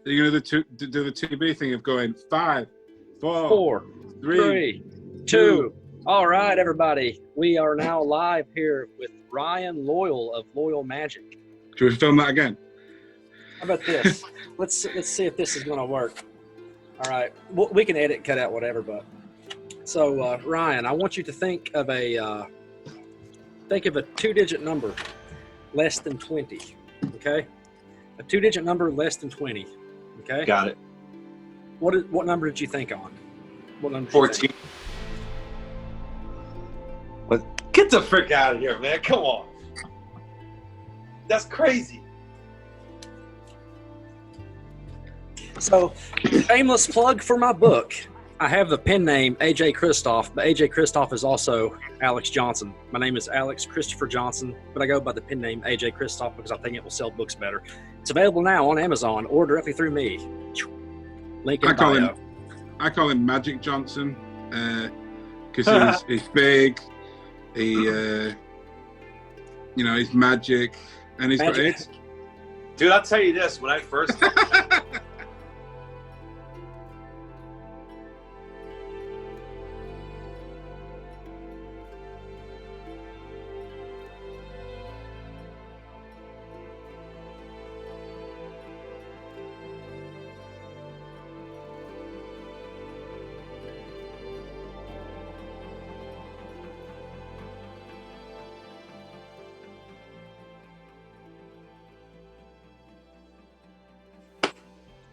Are you going to do the 2B thing of going 5, 4, 4, 3, 2. All right, everybody. We are now live here with Ryan Loyle of Loyle Magic. Should we film that again? How about this? let's see if this is going to work. All right. We can edit, cut out whatever, but so Ryan, I want you to think of a 2-digit number less than 20. Okay, a 2-digit number less than 20. Okay. Got it. What number did you think on? What number? 14. But get the frick out of here, man! Come on. That's crazy. So, shameless plug for my book. I have the pen name AJ Christoph, but AJ Christoph is also Alex Johnson. My name is Alex Christopher Johnson, but I go by the pen name AJ Christoph because I think it will sell books better. It's available now on Amazon or directly through me. Link in bio. I call him Magic Johnson because he's big. He's magic, and he's got it. Dude, I'll tell you this: when I first.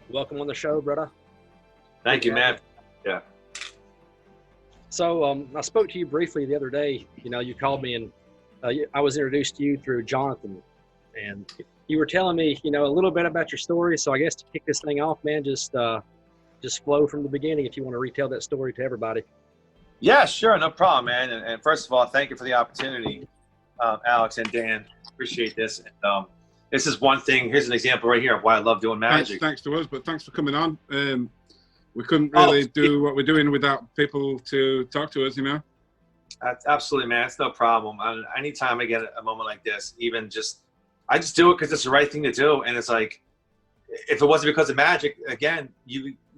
Welcome on the show, brother. Thank you, man. Yeah. So I spoke to you briefly the other day. You called me and I was introduced to you through Jonathan, and you were telling me, a little bit about your story. So I guess to kick this thing off, man, just flow from the beginning if you want to retell that story to everybody. Yeah, sure, no problem, man. And first of all, thank you for the opportunity, Alex and Dan. Appreciate this. And, this is one thing. Here's an example right here of why I love doing magic. Thanks to us, but thanks for coming on. We couldn't really do what we're doing without people to talk to us, Absolutely, man. It's no problem. Anytime I get a moment like this, I just do it because it's the right thing to do. And it's like, if it wasn't because of magic, again,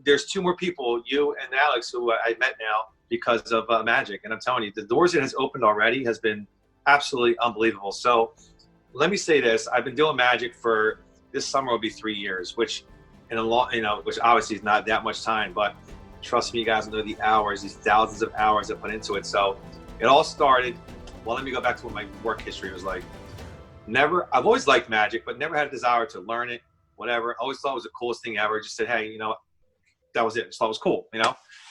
there's 2 more people, you and Alex, who I met now because of magic. And I'm telling you, the doors it has opened already has been absolutely unbelievable. So let me say this: I've been doing magic for this summer will be 3 years, which which obviously is not that much time, but trust me, you guys know the hours, these thousands of hours I put into it. So it all started. Well, let me go back to what my work history was like. I've always liked magic, but never had a desire to learn it, whatever. Always thought it was the coolest thing ever. Just said, hey, that was it. Just thought it was cool, And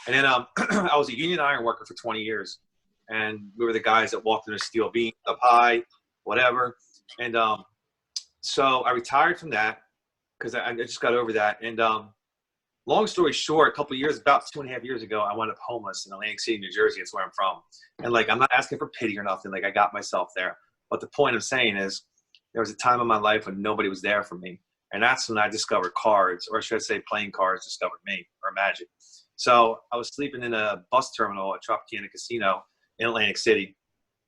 then I was a union iron worker for 20 years, and we were the guys that walked in the steel beam up high, whatever. And so I retired from that because I just got over that. And long story short, about 2.5 years ago, I wound up homeless in Atlantic City, New Jersey. That's where I'm from. And I'm not asking for pity or nothing. I got myself there. But the point I'm saying is there was a time in my life when nobody was there for me. And that's when I discovered cards, or should I say playing cards discovered me, or magic. So I was sleeping in a bus terminal at Tropicana Casino in Atlantic City.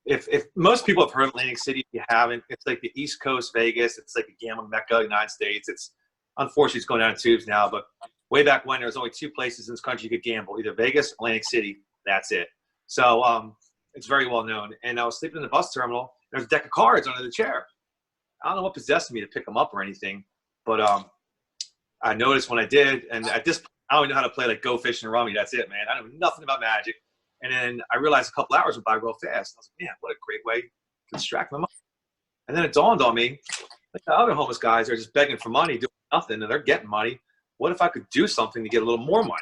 If most people have heard of Atlantic City, if you haven't, it's like the East Coast Vegas. It's like a gambling mecca of the United States. Unfortunately, it's going down the tubes now, but way back when, there was only 2 places in this country you could gamble, either Vegas or Atlantic City. That's it. So it's very well known. And I was sleeping in the bus terminal. There's a deck of cards under the chair. I don't know what possessed me to pick them up or anything, but I noticed when I did, and at this point, I don't know how to play Go Fish and Rummy. That's it, man. I know nothing about magic. And then I realized a couple hours went by real fast. I was like, man, what a great way to distract my mind. And then it dawned on me, the other homeless guys are just begging for money, doing nothing, and they're getting money. What if I could do something to get a little more money?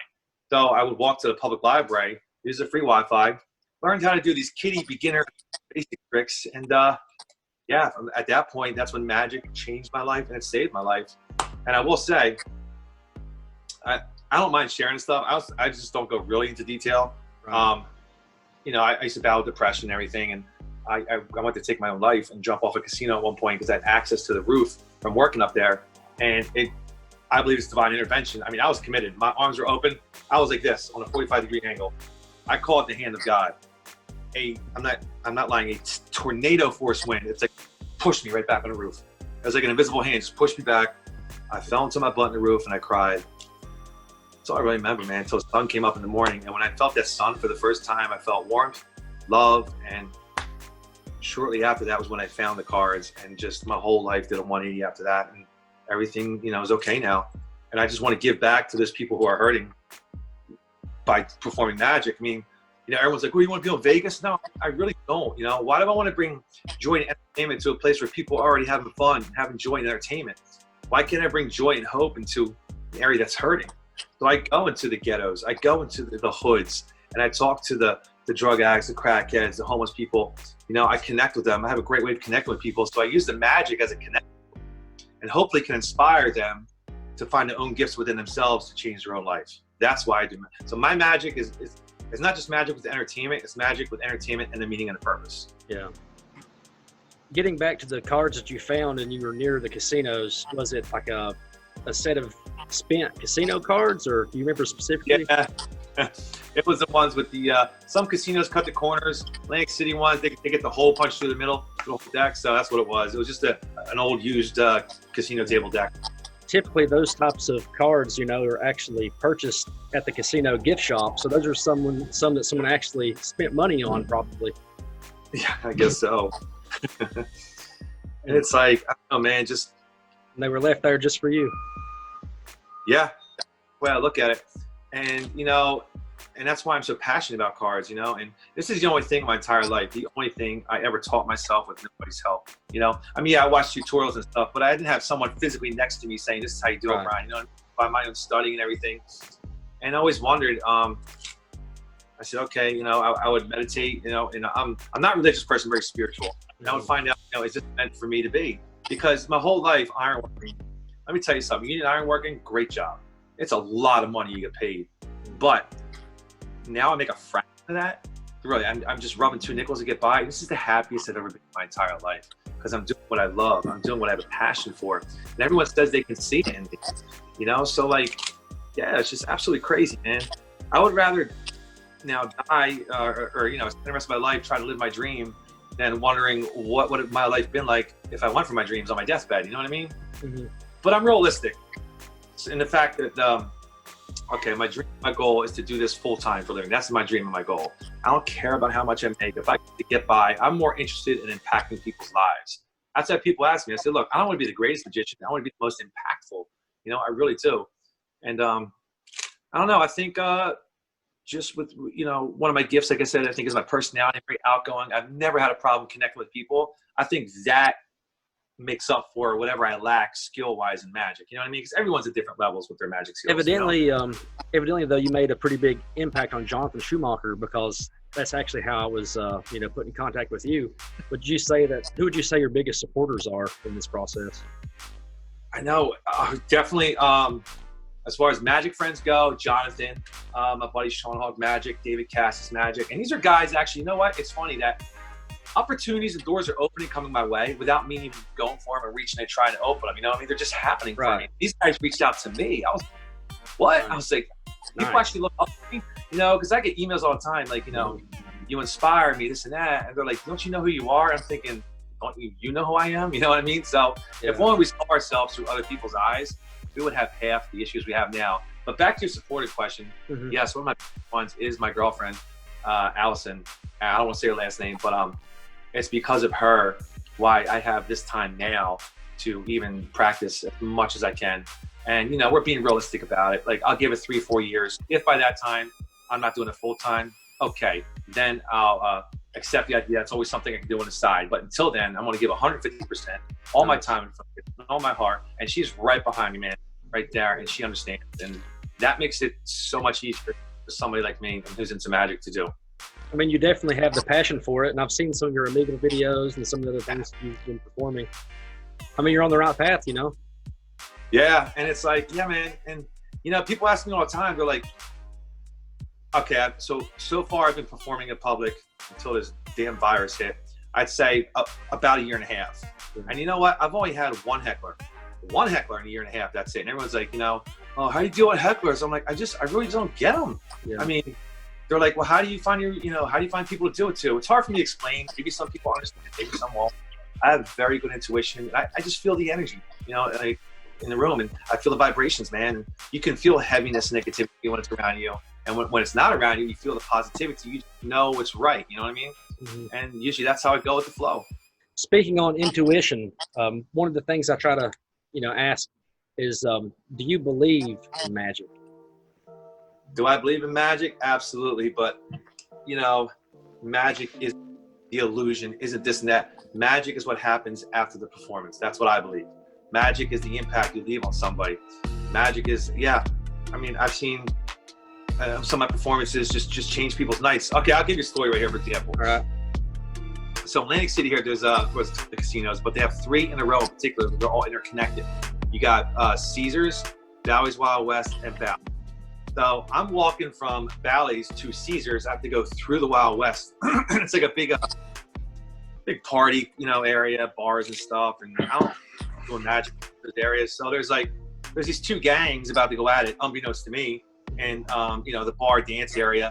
So I would walk to the public library, use the free Wi-Fi, learned how to do these kiddie beginner basic tricks. And at that point, that's when magic changed my life and it saved my life. And I will say, I don't mind sharing stuff. I just don't go really into detail. Right. I used to battle depression and everything, and I went to take my own life and jump off a casino at one point because I had access to the roof from working up there. And I believe it's divine intervention. I mean, I was committed. My arms were open. I was like this on a 45-degree angle. I call it the hand of God. I'm not lying, a tornado force wind. It's like pushed me right back on the roof. It was like an invisible hand just pushed me back. I fell into my butt in the roof and I cried. That's all I really remember, man, until the sun came up in the morning. And when I felt that sun for the first time, I felt warmth, love, and shortly after that was when I found the cards, and just my whole life did a 180 after that, and everything, you know, is okay now. And I just want to give back to those people who are hurting by performing magic. I mean, you know, everyone's like, "Oh, you want to be in Vegas?" No, I really don't. You know, why do I want to bring joy and entertainment to a place where people are already having fun, having joy and entertainment? Why can't I bring joy and hope into an area that's hurting? So I go into the ghettos, I go into the hoods, and I talk to the drug addicts, the crackheads, the homeless people. You know, I connect with them. I have a great way of connecting with people. So I use the magic as a connect, and hopefully can inspire them to find their own gifts within themselves to change their own life. That's why I do. So my magic is not just magic with entertainment. It's magic with entertainment and a meaning and a purpose. Yeah. Getting back to the cards that you found and you were near the casinos, was it like a set of spent casino cards, or do you remember specifically? Yeah. It was the ones with the, some casinos cut the corners. Atlantic City ones, they get the hole punched through the middle deck. So that's what it was. It was just an old used casino table deck. Typically those types of cards, you know, are actually purchased at the casino gift shop. So those are some that someone actually spent money on, probably. Yeah, I guess so. And it's like, I don't know, man, just. And they were left there just for you. Yeah. Well, look at it. And, you know, and that's why I'm so passionate about cards, you know, and this is the only thing in my entire life, the only thing I ever taught myself with nobody's help, you know. I mean, yeah, I watched tutorials and stuff, but I didn't have someone physically next to me saying, "This is how you do it, Brian," you know, by my own studying and everything. And I always wondered, I said, okay, you know, I would meditate, you know, and I'm not a religious person, very spiritual. And I would find out, you know, is this meant for me to be? Because my whole life, ironworking, let me tell you something, you need ironworking, great job. It's a lot of money you get paid. But now I make a fraction of that. Really, I'm just rubbing 2 nickels to get by. This is the happiest I've ever been in my entire life, because I'm doing what I love. I'm doing what I have a passion for. And everyone says they can see it in me, you know? So like, yeah, it's just absolutely crazy, man. I would rather now die or you know, spend the rest of my life trying to live my dream than wondering what would my life been like if I went for my dreams on my deathbed, you know what I mean? Mm-hmm. But I'm realistic in the fact that, okay, my goal is to do this full time for a living. That's my dream and my goal. I don't care about how much I make. If I get by, I'm more interested in impacting people's lives. That's why people ask me. I say, look, I don't want to be the greatest magician. I want to be the most impactful. You know, I really do. And I don't know. I think just with, you know, one of my gifts, like I said, I think is my personality. I'm very outgoing. I've never had a problem connecting with people. I think that makes up for whatever I lack skill-wise in magic. You know what I mean? Because everyone's at different levels with their magic skills. Evidently, you know? Evidently, though, you made a pretty big impact on Jonathan Schumacher, because that's actually how I was, you know, put in contact with you. Who would you say your biggest supporters are in this process? I know, definitely. As far as magic friends go, Jonathan, my buddy Sean Hogg Magic, David Cassis Magic, and these are guys. Actually, you know what? It's funny that opportunities and doors are opening, coming my way without me even going for them and reaching and trying to open them. You know, I mean, they're just happening for me. These guys reached out to me. I was, what? I was like, people actually look up to me, you know, because I get emails all the time, like, you know, you inspire me, this and that. And they're like, don't you know who you are? I'm thinking, don't you know who I am? You know what I mean? So if only we saw ourselves through other people's eyes, we would have half the issues we have now. But back to your supported question. Mm-hmm. Yes, one of my ones is my girlfriend, Allison. I don't want to say her last name, but it's because of her why I have this time now to even practice as much as I can. And, you know, we're being realistic about it. Like, I'll give it 3-4 years. If by that time I'm not doing it full time, okay, then I'll accept the idea. That's always something I can do on the side. But until then, I'm going to give 150%, all my time and focus, all my heart. And she's right behind me, man, right there. And she understands. And that makes it so much easier for somebody like me who's into magic to do. I mean, you definitely have the passion for it, and I've seen some of your illegal videos and some of the other things you've been performing. I mean, you're on the right path, you know? Yeah, and it's like, yeah, man. And, you know, people ask me all the time, they're like, okay, so far I've been performing in public until this damn virus hit. I'd say about 1.5 years. And you know what? I've only had one heckler in 1.5 years. That's it. And everyone's like, you know, oh, how do you deal with hecklers? I'm like, I really don't get them. Yeah. I mean, they're like, well, how do you find people to do it to? It's hard for me to explain. Maybe some people understand, maybe some won't. I have very good intuition. I just feel the energy, you know, like in the room, and I feel the vibrations, man. And you can feel heaviness, negativity when it's around you, and when it's not around you, you feel the positivity. You know what's right. You know what I mean? Mm-hmm. And usually that's how I go with the flow. Speaking on intuition, one of the things I try to, ask is, do you believe in magic? Do I believe in magic? Absolutely. But, magic is the illusion, isn't this and that. Magic is what happens after the performance. That's what I believe. Magic is the impact you leave on somebody. Magic is, I've seen some of my performances just change people's nights. Okay, I'll give you a story right here, for example. All right. So Atlantic City here, there's the casinos, but they have 3 in a row in particular. They're all interconnected. You got Caesars, Bally's Wild West, and Bally's. So I'm walking from Bally's to Caesars. I have to go through the Wild West. It's like a big party, area, bars and stuff. And I don't do magic in those areas. So there's these 2 gangs about to go at it, unbeknownst to me. And, the bar dance area.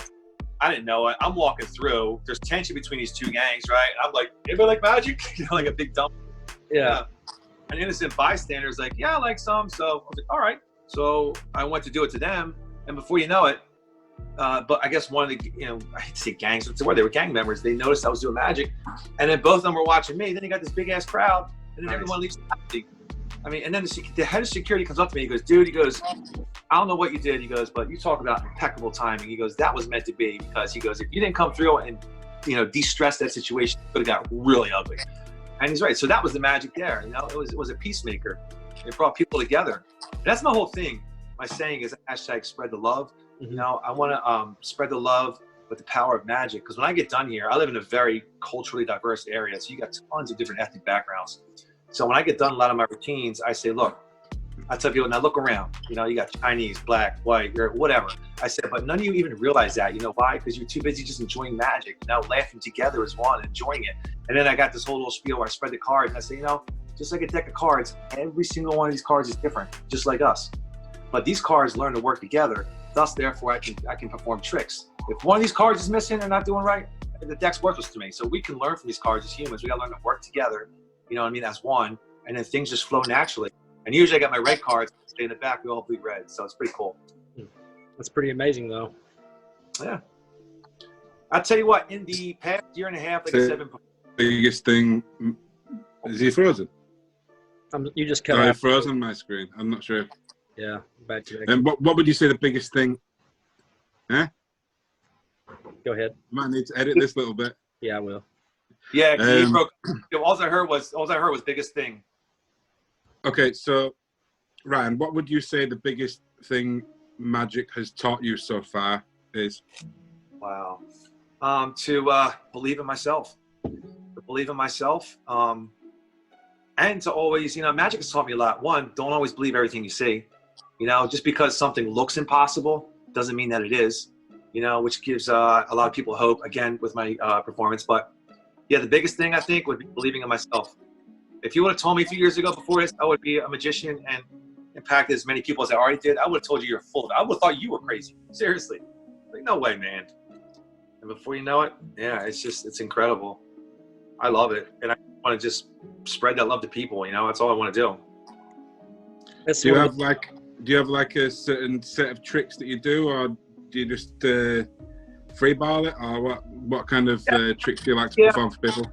I didn't know it. I'm walking through. There's tension between these 2 gangs, right? I'm like, anybody like magic? Like a big dump. Yeah. An innocent bystander's like, yeah, I like some. So I was like, all right. So I went to do it to them. And before you know it, but I guess one of the, I hate to say gangs, what's the word? They were gang members. They noticed I was doing magic. And then both of them were watching me. Then you got this big ass crowd. And then everyone leaves happy. And then the head of security comes up to me. He goes, dude, I don't know what you did. He goes, but you talk about impeccable timing. He goes, that was meant to be, because he goes, if you didn't come through and, de-stress that situation, it would have got really ugly. And he's right. So that was the magic there. It was a peacemaker. It brought people together. And that's my whole thing. My saying is hashtag spread the love. Mm-hmm. I want to spread the love with the power of magic. Because when I get done here, I live in a very culturally diverse area. So you got tons of different ethnic backgrounds. So when I get done a lot of my routines, I say, look, I tell people, now look around. You got Chinese, black, white, whatever. I said, but none of you even realize that. You know why? Because you're too busy just enjoying magic. Laughing together as one, enjoying it. And then I got this whole little spiel where I spread the cards. And I say, just like a deck of cards, every single one of these cards is different, just like us. But these cards learn to work together. Thus, therefore, I can perform tricks. If one of these cards is missing or not doing right, the deck's worthless to me. So we can learn from these cards as humans. We got to learn to work together. As one. And then things just flow naturally. And usually I got my red cards, stay in the back, we all bleed red. So it's pretty cool. That's pretty amazing, though. Yeah. I'll tell you what, in the past year and a half, like I said, biggest thing, is he frozen? You just cut out. Frozen on my screen. I'm not sure. Yeah, bad connection. And what would you say the biggest thing? Huh? Go ahead. Might need to edit this a little bit. Yeah, I will. Yeah, he broke. All I heard was biggest thing. Okay, so Ryan, what would you say the biggest thing magic has taught you so far is? Wow, to believe in myself, and to always, magic has taught me a lot. One, don't always believe everything you see. Just because something looks impossible doesn't mean that it is. Which gives a lot of people hope. Again, with my performance, but. Yeah, the biggest thing I think would be believing in myself. If you would have told me a few years ago before this, I would be a magician and impacted as many people as I already did, I would have told you you're full of it. I would have thought you were crazy. Seriously. No way, man. And before you know it, yeah, it's incredible. I love it. And I want to just spread that love to people, that's all I want to do. Do you have like a certain set of tricks that you do, or do you just free ball it, or what kind of tricks do you like to perform for people?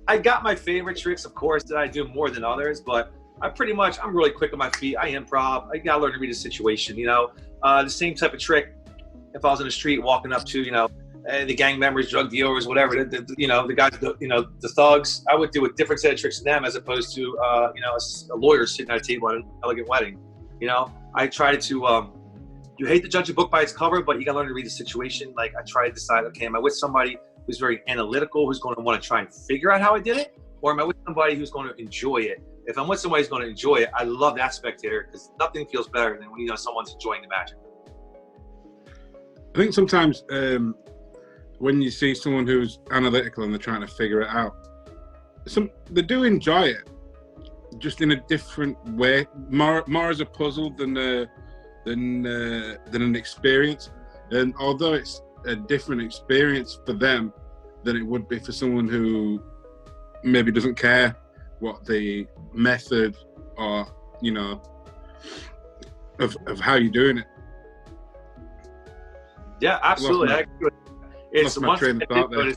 I got my favorite tricks, of course, that I do more than others, but I'm really quick on my feet. I improv. I gotta learn to read a situation. The same type of trick. If I was in the street walking up to the gang members, drug dealers, whatever, the guys, the thugs, I would do a different set of tricks to them as opposed to a lawyer sitting at a table at an elegant wedding. I try to. You hate to judge a book by its cover, but you gotta learn to read the situation. Like I try to decide, okay, am I with somebody who's very analytical, who's going to want to try and figure out how I did it? Or am I with somebody who's going to enjoy it? If I'm with somebody who's going to enjoy it, I love that spectator, because nothing feels better than when someone's enjoying the magic. I think sometimes when you see someone who's analytical and they're trying to figure it out, they do enjoy it, just in a different way, more as a puzzle than an experience. And although it's a different experience for them than it would be for someone who maybe doesn't care what the method or of how you're doing it. Yeah, absolutely. It's my one train thing of thought there.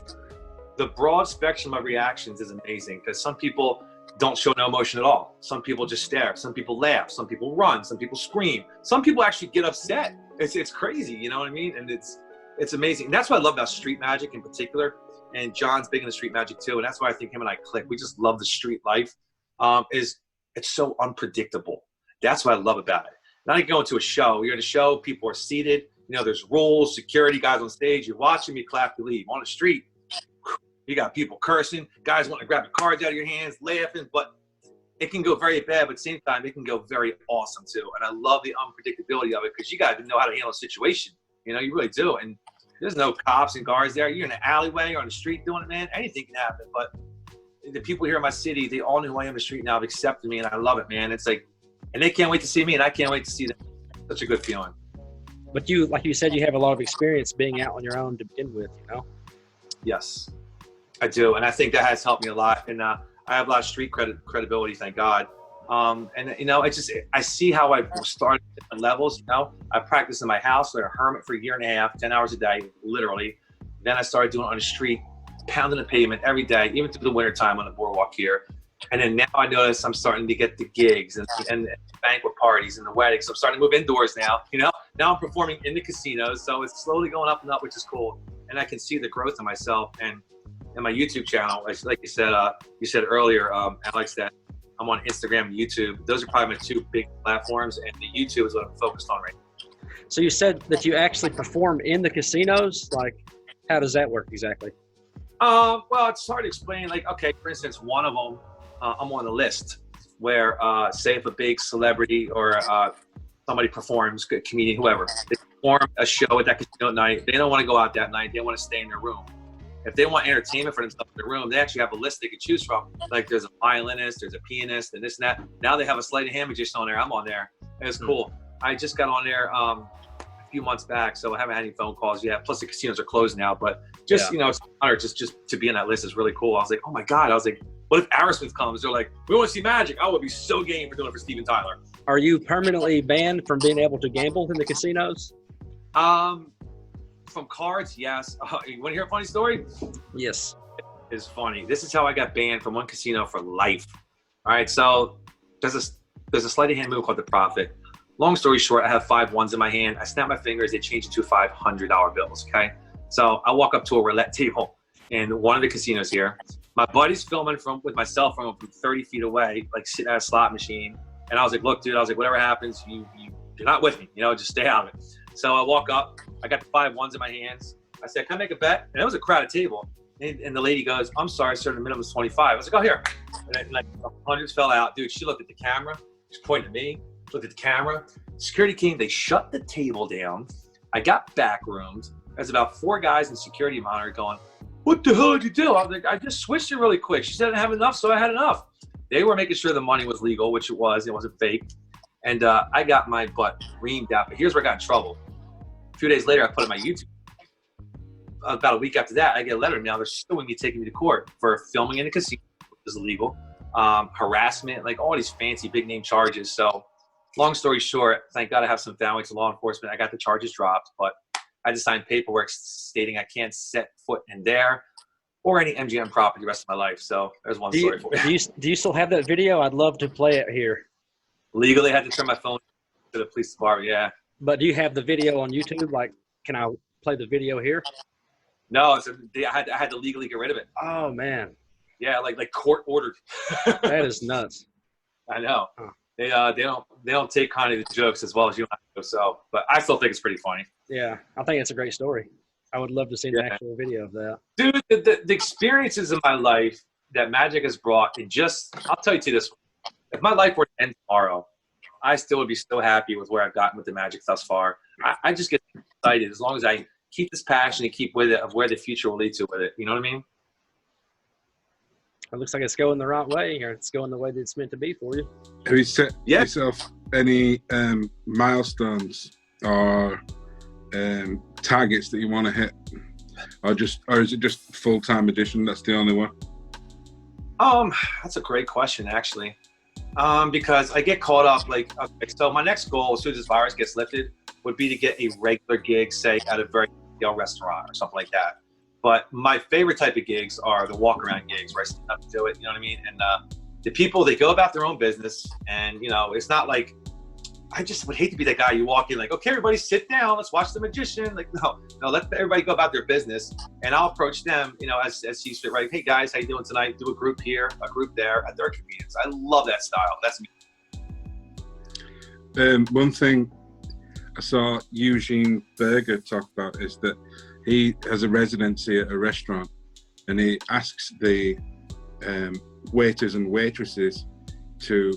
the broad spectrum of reactions is amazing because some people don't show no emotion at all. Some people just stare. Some people laugh. Some people run. Some people scream. Some people actually get upset. It's crazy, you know what I mean? And it's amazing. And that's what I love about street magic in particular. And John's big into street magic too. And that's why I think him and I click. We just love the street life. Is it's so unpredictable. That's what I love about it. Not like going to a show. You're at a show, people are seated. You know, there's rules, security guys on stage. You watch them, you clap, you leave. On the street, you got people cursing, guys want to grab the cards out of your hands, laughing. But it can go very bad, but at the same time, it can go very awesome too. And I love the unpredictability of it because you got to know how to handle a situation. You know, you really do. And there's no cops and guards there. You're in an alleyway or on the street doing it, man. Anything can happen. But the people here in my city, they all know who I am on the street now. Have accepted me, and I love it, man. It's like, and they can't wait to see me, and I can't wait to see them. Such a good feeling. But you, like you said, you have a lot of experience being out on your own to begin with, you know? Yes, I do. And I think that has helped me a lot. And I have a lot of street credibility, thank God. And, you know, I see how I've started at different levels. You know, I practiced in my house, like a hermit for a year and a half, 10 hours a day, literally. Then I started doing it on the street, pounding the pavement every day, even through the winter time on the boardwalk here. And then now I notice I'm starting to get the gigs and banquet parties and the weddings. So I'm starting to move indoors now, you know. Now I'm performing in the casinos. So it's slowly going up and up, which is cool. And I can see the growth in myself and in my YouTube channel. Like you said earlier, Alex, that I'm on Instagram and YouTube. Those are probably my two big platforms. And the YouTube is what I'm focused on right now. So you said that you actually perform in the casinos. Like, how does that work exactly? Well, it's hard to explain. Like, okay, for instance, one of them, I'm on the list where, say if a big celebrity or somebody performs, good comedian, whoever, they perform a show at that casino at night. They don't want to go out that night. They want to stay in their room. If they want entertainment for themselves in their room, they actually have a list they could choose from. Like there's a violinist, there's a pianist, and this and that. Now they have a sleight of hand magician on there. I'm on there. And it's cool. I just got on there a few months back, so I haven't had any phone calls yet. Plus the casinos are closed now. But just, you know, it's an honor just to be on that list is really cool. I was like, oh my God. I was like, what if Aerosmith comes? They're like, we want to see magic. I would be so game for doing it for Steven Tyler. Are you permanently banned from being able to gamble in the casinos? From cards, yes. You want to hear a funny story? Yes. It's funny. This is how I got banned from one casino for life. All right, so there's a sleight of hand move called the Prophet. Long story short, I have 5 ones in my hand. I snap my fingers. They change into $500 bills, okay? So I walk up to a roulette table in one of the casinos here. My buddy's filming with my cell phone from 30 feet away, like sitting at a slot machine. And I was like, look, dude, whatever happens, you're not with me, you know, just stay out of it. So I walk up, I got the 5 ones in my hands. I said, can I make a bet? And it was a crowded table. And the lady goes, I'm sorry, sir, the minimum is 25. I was like, oh, here. And like hundreds fell out. Dude, she looked at the camera. She pointed at me, looked at the camera. Security came, they shut the table down. I got back roomed. There's about 4 guys in security monitor going, what the hell did you do? I was like, I just switched it really quick. She said I didn't have enough, so I had enough. They were making sure the money was legal, which it wasn't fake. And I got my butt reamed out. But here's where I got in trouble. A few days later, I put it on my YouTube. About a week after that, I get a letter. Now they're suing me, taking me to court for filming in a casino, which is illegal, harassment, like all these fancy big name charges. So long story short, thank God I have some family to law enforcement. I got the charges dropped, but I had to sign paperwork stating I can't set foot in there or any MGM property the rest of my life. So there's one story for you. Do you still have that video? I'd love to play it here. Legally, I had to turn my phone to the police department, yeah. But do you have the video on YouTube? Like, can I play the video here? No, I had to legally get rid of it. Oh, man. Yeah, like court ordered. That is nuts. I know. Huh. They don't take kind of the jokes as well as you and I do. So, but I still think it's pretty funny. Yeah, I think it's a great story. I would love to see the actual video of that. Dude, the experiences in my life that magic has brought, I'll tell you this, if my life were to end tomorrow, I still would be so happy with where I've gotten with the magic thus far. I just get excited as long as I keep this passion and keep with it of where the future will lead to with it. You know what I mean? It looks like it's going the right way, or it's going the way that it's meant to be for you. Have you set yourself any milestones or targets that you want to hit, or is it just full-time edition? That's the only one. That's a great question, actually. Because I get caught up. Like, okay, so my next goal, as soon as this virus gets lifted, would be to get a regular gig, say at a very restaurant or something like that. But my favorite type of gigs are the walk around gigs where I sit up to do it. You know what I mean? And the people, they go about their own business, and you know, it's not like, I just would hate to be that guy you walk in like, okay, everybody sit down, let's watch the magician. Like, no, let everybody go about their business, and I'll approach them, you know, as sees fit, right? Hey guys, how you doing tonight? Do a group here, a group there, at their convenience. I love that style. That's me. One thing I saw Eugene Berger talk about is that he has a residency at a restaurant, and he asks the waiters and waitresses to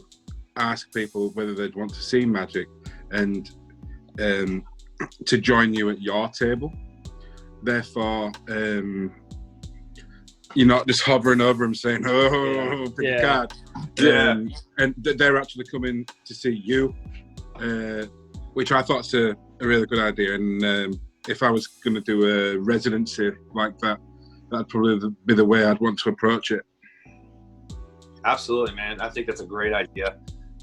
ask people whether they'd want to see magic and to join you at your table. Therefore, you're not just hovering over them saying, oh, pick a card. And they're actually coming to see you, which I thought's a really good idea. And if I was going to do a residency like that, that'd probably be the way I'd want to approach it. Absolutely, man. I think that's a great idea.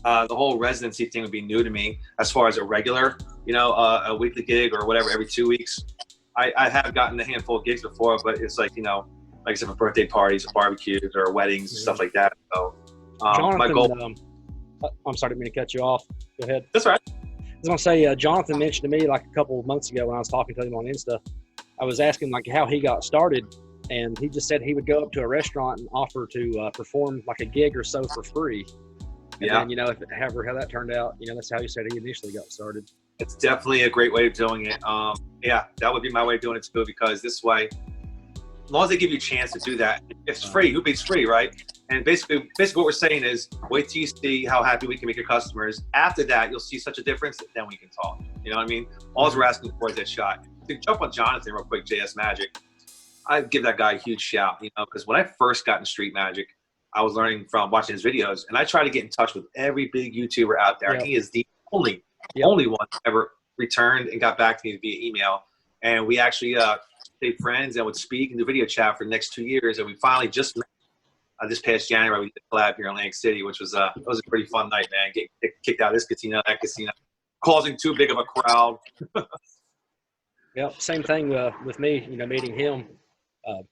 The whole residency thing would be new to me as far as a regular, you know, a weekly gig or whatever every 2 weeks. I have gotten a handful of gigs before, but it's like, you know, like I said, for birthday parties or barbecues or weddings and stuff like that. So Jonathan, my goal. I'm sorry, I didn't mean to cut you off. Go ahead. That's right. I was going to say, Jonathan mentioned to me like a couple of months ago when I was talking to him on Insta, I was asking like how he got started, and he just said he would go up to a restaurant and offer to perform like a gig or so for free. And then, you know, however how that turned out, you know, that's how he said he initially got started. It's definitely a great way of doing it. Yeah, that would be my way of doing it too, because this way, as long as they give you a chance to do that, it's free. Who beats free, right? And basically what we're saying is, wait till you see how happy we can make your customers. After that, you'll see such a difference, then we can talk. You know what I mean? All we're asking for is that shot. To jump on Jonathan real quick, JS Magic, I'd give that guy a huge shout, you know, because when I first got in street magic, I was learning from watching his videos, and I try to get in touch with every big YouTuber out there. Yep. He is the only one who ever returned and got back to me via email. And we actually stayed friends and would speak and do video chat for the next 2 years. And we finally just met this past January. We did a collab here in Atlantic City, which was it was a pretty fun night, man. Getting kicked out of this casino, that casino, causing too big of a crowd. Yep, same thing with me. You know, meeting him.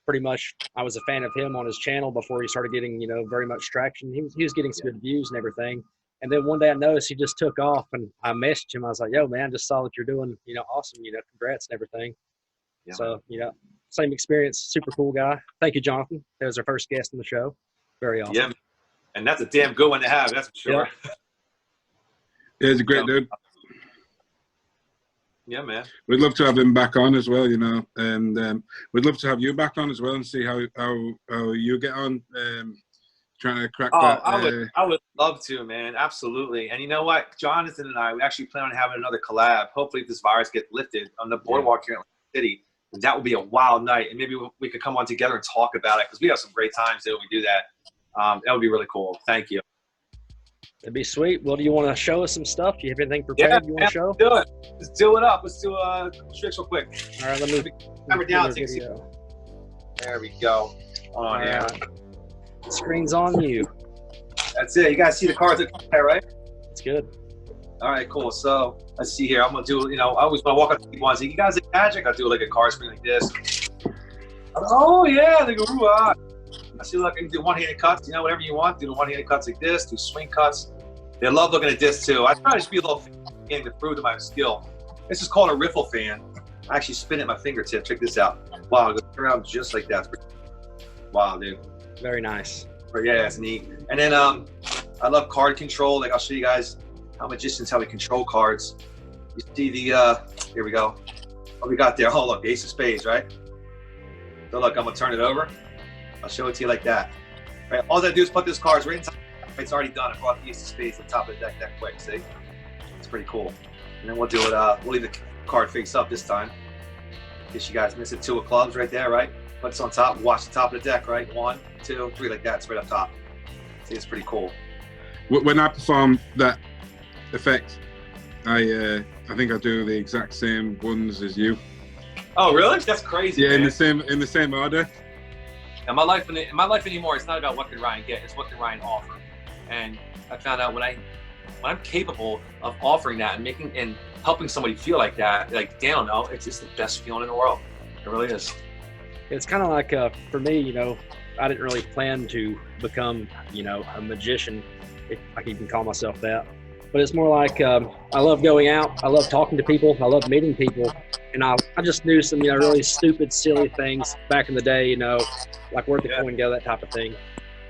Pretty much, I was a fan of him on his channel before he started getting, you know, very much traction. He was getting some good views and everything. And then one day I noticed he just took off, and I messaged him. I was like, yo, man, just saw what you're doing, you know, awesome, you know, congrats and everything. Yeah. So, you know, same experience, super cool guy. Thank you, Jonathan. That was our first guest on the show. Very awesome. Yeah, and that's a damn good one to have, that's for sure. Yeah, he's a great dude. Yeah, man. We'd love to have him back on as well, you know, and we'd love to have you back on as well and see how you get on trying to crack that. I would love to, man. Absolutely. And you know what? Jonathan and I, we actually plan on having another collab. Hopefully, if this virus gets lifted on the boardwalk here in Atlantic City, that would be a wild night. And maybe we could come on together and talk about it, because we have some great times when we do that. That would be really cool. Thank you. It'd be sweet. Well, do you want to show us some stuff? Do you have anything prepared you want to show? Do it. Let's do it up. Let's do tricks real quick. All right, let me camera down. There we go. On here. Right. Screen's on you. That's it. You guys see the cards there, right? It's good. All right, cool. So let's see here. I'm gonna do. You know, I always want to walk up to people and say, "You guys like magic?" I'll do like a card screen like this. Oh yeah, they go. Ooh, I see. Look, I can do one-handed cuts. You know, whatever you want. Do the one-handed cuts like this. Do swing cuts. They love looking at this too. I try to just be a little fan to prove to my skill. This is called a riffle fan. I actually spin at my fingertip. Check this out. Wow, it goes around just like that. Wow, dude. Very nice. Yeah, it's neat. And then I love card control. Like, I'll show you guys how magicians how to control cards. You see the here we go. What we got there? Oh look, ace of spades, right? So look, I'm gonna turn it over. I'll show it to you like that. Right. All I do is put this card right inside. It's already done. I brought the ace of spades on top of the deck that quick. See? It's pretty cool. And then we'll do it. We'll leave the card face up this time. In case you guys miss it. 2 of clubs right there, right? Put this on top. Watch the top of the deck, right? 1, 2, 3, like that. It's right up top. See, it's pretty cool. When I perform that effect, I think I do the exact same ones as you. Oh, really? That's crazy. Yeah, man. in the same order. In my life anymore, it's not about what can Ryan get; it's what can Ryan offer. And I found out when I'm capable of offering that and making and helping somebody feel like that, like they don't know, it's just the best feeling in the world. It really is. It's kind of like for me, you know, I didn't really plan to become, you know, a magician, if I can even call myself that. But it's more like I love going out. I love talking to people. I love meeting people. And I just knew some, you know, really stupid, silly things back in the day, you know, like where'd the coin go, that type of thing.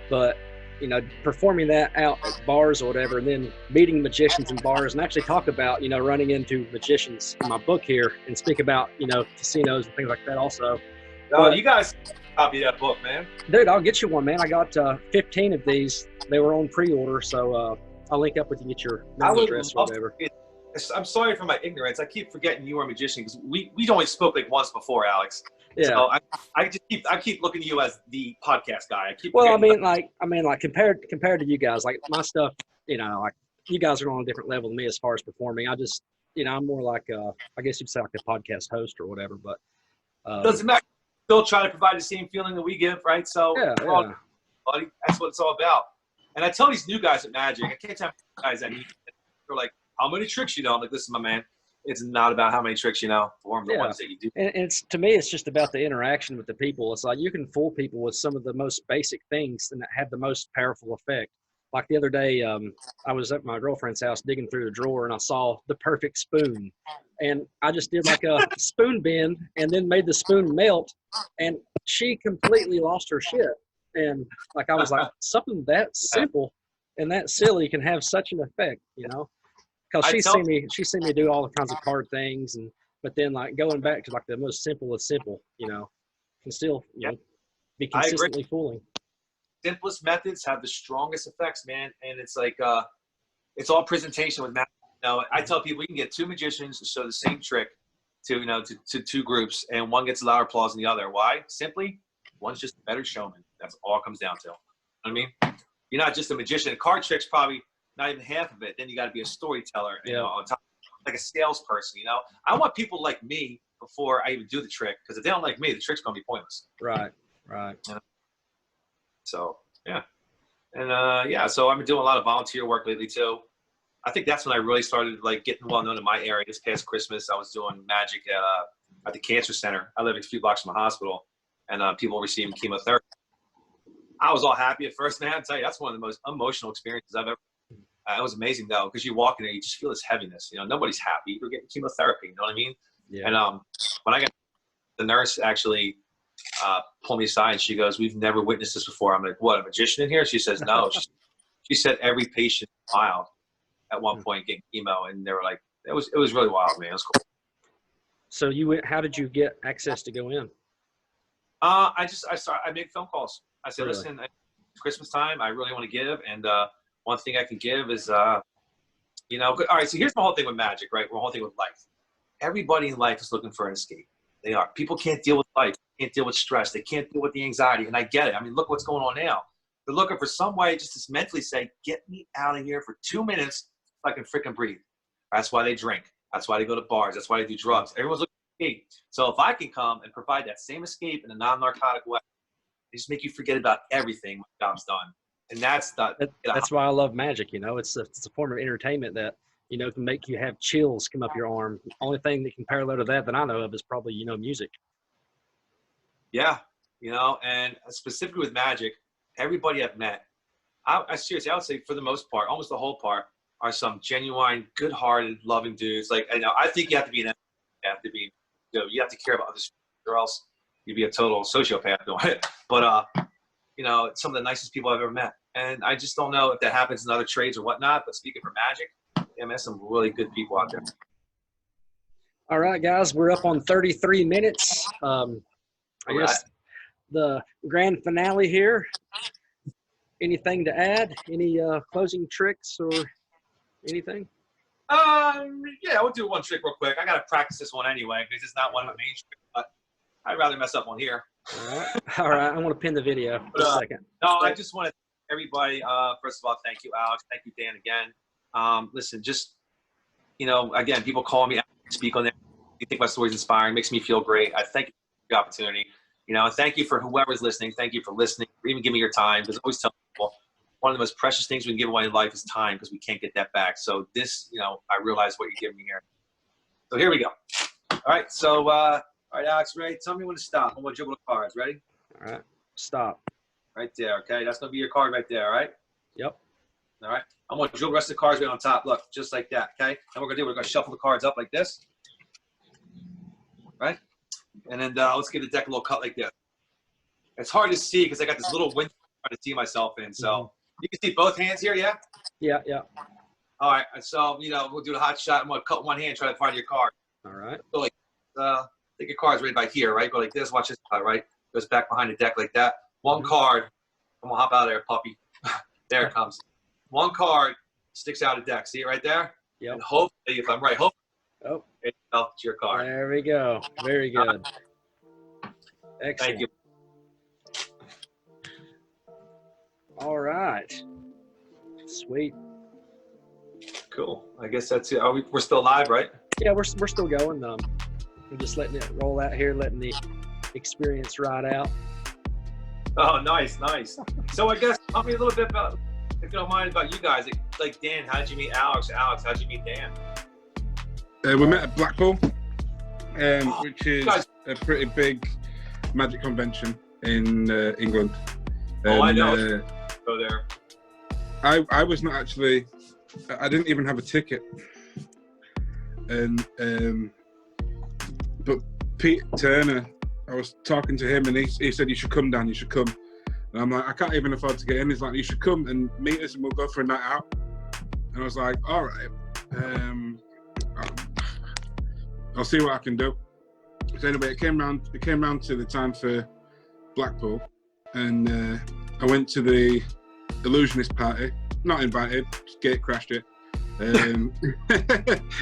But, you know, performing that out at bars or whatever, and then meeting magicians in bars and actually talk about, you know, running into magicians in my book here and speak about, you know, casinos and things like that also. No, you guys copy that book, man. Dude, I'll get you one, man. I got 15 of these. They were on pre-order, so I'll link up with you and get your mail address or whatever. I'm sorry for my ignorance. I keep forgetting you are a magician because we only spoke like once before, Alex. Yeah. So I keep looking at you as the podcast guy. I mean, like compared to you guys, like my stuff, you know, like you guys are on a different level than me as far as performing. I just, you know, I'm more like I guess you'd say like a podcast host or whatever. But doesn't matter. Still try to provide the same feeling that we give, right? So yeah. Buddy, that's what it's all about. And I tell these new guys at Magic, I can't tell guys I meet. They're like, how many tricks you know? I'm like, listen, my man, it's not about how many tricks you know, or the ones that you do. And it's, to me, it's just about the interaction with the people. It's like you can fool people with some of the most basic things and that have the most powerful effect. Like the other day, I was at my girlfriend's house digging through the drawer and I saw the perfect spoon. And I just did like a spoon bend and then made the spoon melt. And she completely lost her shit. And like I was like, something that simple and that silly can have such an effect, you know? Because she's seen me do all the kinds of card things, but then like going back to like the most simple of simple, you know, can still you know be consistently fooling. Simplest methods have the strongest effects, man. And it's like it's all presentation with magic. You know, I tell people you can get two magicians to show the same trick to two groups, and one gets louder applause than the other. Why? Simply, one's just a better showman. That's all it comes down to. You know what I mean? You're not just a magician. A card trick's probably not even half of it. Then you got to be a storyteller, you know, on top, like a salesperson. You know, I want people like me before I even do the trick, because if they don't like me, the trick's gonna be pointless. Right. You know? So yeah, and so I've been doing a lot of volunteer work lately too. I think that's when I really started like getting well known in my area. This past Christmas, I was doing magic at the cancer center. I live a few blocks from the hospital, and people receiving chemotherapy. I was all happy at first, man. I tell you, that's one of the most emotional experiences I've ever. It was amazing though, because you walk in there, you just feel this heaviness. You know, nobody's happy. You're getting chemotherapy. You know what I mean? Yeah. And when I got the nurse actually pulled me aside, and she goes, "We've never witnessed this before." I'm like, "What, a magician in here?" She says, "No." She said every patient smiled at one point getting chemo, and they were like, "It was really wild, man. It was cool." So you went? How did you get access to go in? I made phone calls. I said, Really? "Listen, it's Christmas time. I really want to give, and one thing I can give is, you know, all right." So here's my whole thing with magic, right? My whole thing with life. Everybody in life is looking for an escape. They are. People can't deal with life. They can't deal with stress. They can't deal with the anxiety, and I get it. I mean, look what's going on now. They're looking for some way just to mentally say, "Get me out of here for 2 minutes so I can freaking breathe." That's why they drink. That's why they go to bars. That's why they do drugs. Everyone's looking for escape. So if I can come and provide that same escape in a non-narcotic way, they just make you forget about everything. My job's done. And that's why I love magic. You know, it's a form of entertainment that, you know, can make you have chills come up your arm. The only thing that can parallel to that I know of is probably, you know, music. Yeah, you know, and specifically with magic, everybody I've met, I seriously, I would say for the most part, almost the whole part, are some genuine, good-hearted, loving dudes. Like, you know, I think you have to be you have to care about others, or else you'd be a total sociopath doing it. But you know, some of the nicest people I've ever met. And I just don't know if that happens in other trades or whatnot, but speaking for magic, yeah, man, some really good people out there. All right, guys, we're up on 33 minutes. I guess the grand finale here. Anything to add? Any closing tricks or anything? Yeah, we'll do one trick real quick. I got to practice this one anyway, because it's not one of the main tricks, but I'd rather mess up one here. All right. I want to pin the video for a second. No, I just want to thank everybody. First of all, thank you, Alex. Thank you, Dan, again. Listen, just, you know, again, people call me, speak on there. You think my story's inspiring, makes me feel great. I thank you for the opportunity. You know, and thank you for whoever's listening. Thank you for listening, for even giving me your time. Because I always tell people, one of the most precious things we can give away in life is time, because we can't get that back. So this, I realize what you're giving me here. So here we go. All right. So, all right, Alex, ready? Tell me when to stop. I'm going to dribble the cards. Ready? All right. Stop. Right there. Okay. That's going to be your card right there. All right. Yep. All right. I'm going to dribble the rest of the cards right on top. Look, just like that. Okay. And what we're going to do, we're going to shuffle the cards up like this. Right. And then let's give the deck a little cut like this. It's hard to see because I got this little window to see myself in. So you can see both hands here. Yeah. Yeah. Yeah. All right. So, we'll do the hot shot. I'm going to cut one hand, try to find your card. All right. So like, take your card's right by here, right? Go like this. Watch this card, right? Goes back behind the deck like that. One card. I'm going to hop out of there, puppy. There it comes. One card sticks out of the deck. See it right there? Yep. And hopefully, if I'm right, Oh. It's your card. There we go. Very good. Excellent. Thank you. All right. Sweet. Cool. I guess that's it. We're still live, right? Yeah, we're still going. We're just letting it roll out here, letting the experience ride out. Oh, nice. So I guess tell me a little bit about, if you don't mind, about you guys. Like Dan, how did you meet Alex? Alex, how did you meet Dan? We met at Blackpool, which is a pretty big magic convention in England. I know. Go there. I was not actually. I didn't even have a ticket, and but Pete Turner, I was talking to him, and he said, "You should come down. You should come." And I'm like, "I can't even afford to get in." He's like, "You should come and meet us, and we'll go for a night out." And I was like, "All right, I'll see what I can do." So anyway, it came round to the time for Blackpool, and I went to the illusionist party. Not invited, just gate crashed it.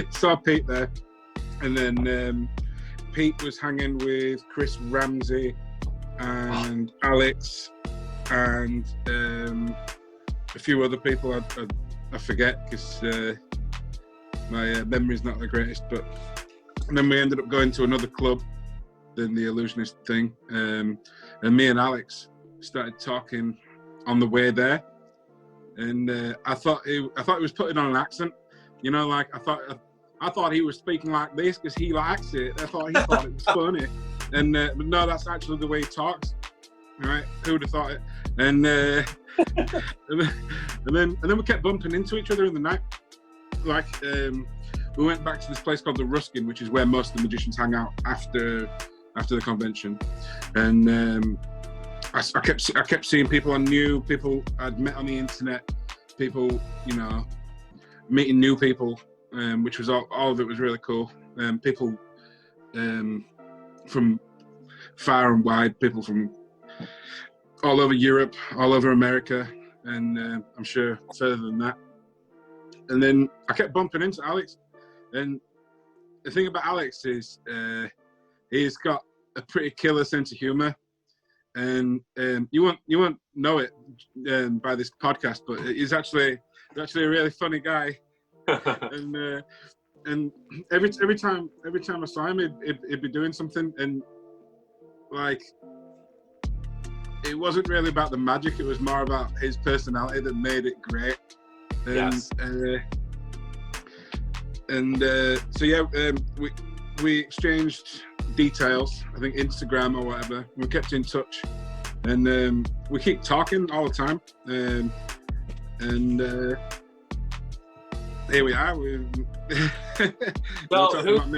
Saw Pete there, and then Pete was hanging with Chris Ramsey and Alex and a few other people I forget because my memory's not the greatest. But and then we ended up going to another club than the illusionist thing, and me and Alex started talking on the way there. And I thought he was putting on an accent, like I thought he was speaking like this because he likes it. I thought he thought it was funny, and but no, that's actually the way he talks. Right? Who would have thought it? And and then we kept bumping into each other in the night. Like we went back to this place called the Ruskin, which is where most of the magicians hang out after the convention, and. I kept seeing people I knew, people I'd met on the internet, people, meeting new people, which was all of it was really cool. People from far and wide, people from all over Europe, all over America, and I'm sure further than that. And then I kept bumping into Alex, and the thing about Alex is he's got a pretty killer sense of humor. And you won't know it by this podcast, but he's actually a really funny guy. and every time I saw him, he'd be doing something, and like it wasn't really about the magic; it was more about his personality that made it great. Yes. So yeah, we exchanged details, I think Instagram or whatever. We kept in touch, and we keep talking all the time. And here we are. So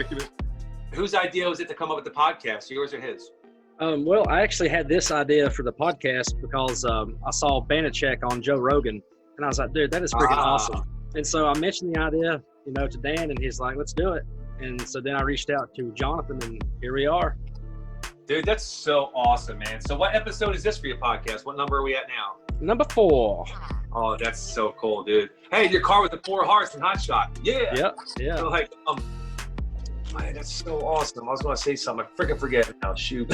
whose idea was it to come up with the podcast? Yours or his? Well, I actually had this idea for the podcast because I saw Banachek on Joe Rogan, and I was like, dude, that is freaking awesome. And so I mentioned the idea, to Dan, and he's like, let's do it. And so then I reached out to Jonathan, and here we are. Dude, that's so awesome, man. So what episode is this for your podcast? What number are we at now? Number 4. Oh, that's so cool, dude. Hey, your car with the 4 hearts and hot shot. Yeah. Yep. Yeah. So like, man, that's so awesome. I was going to say something. I freaking forget now. Shoot.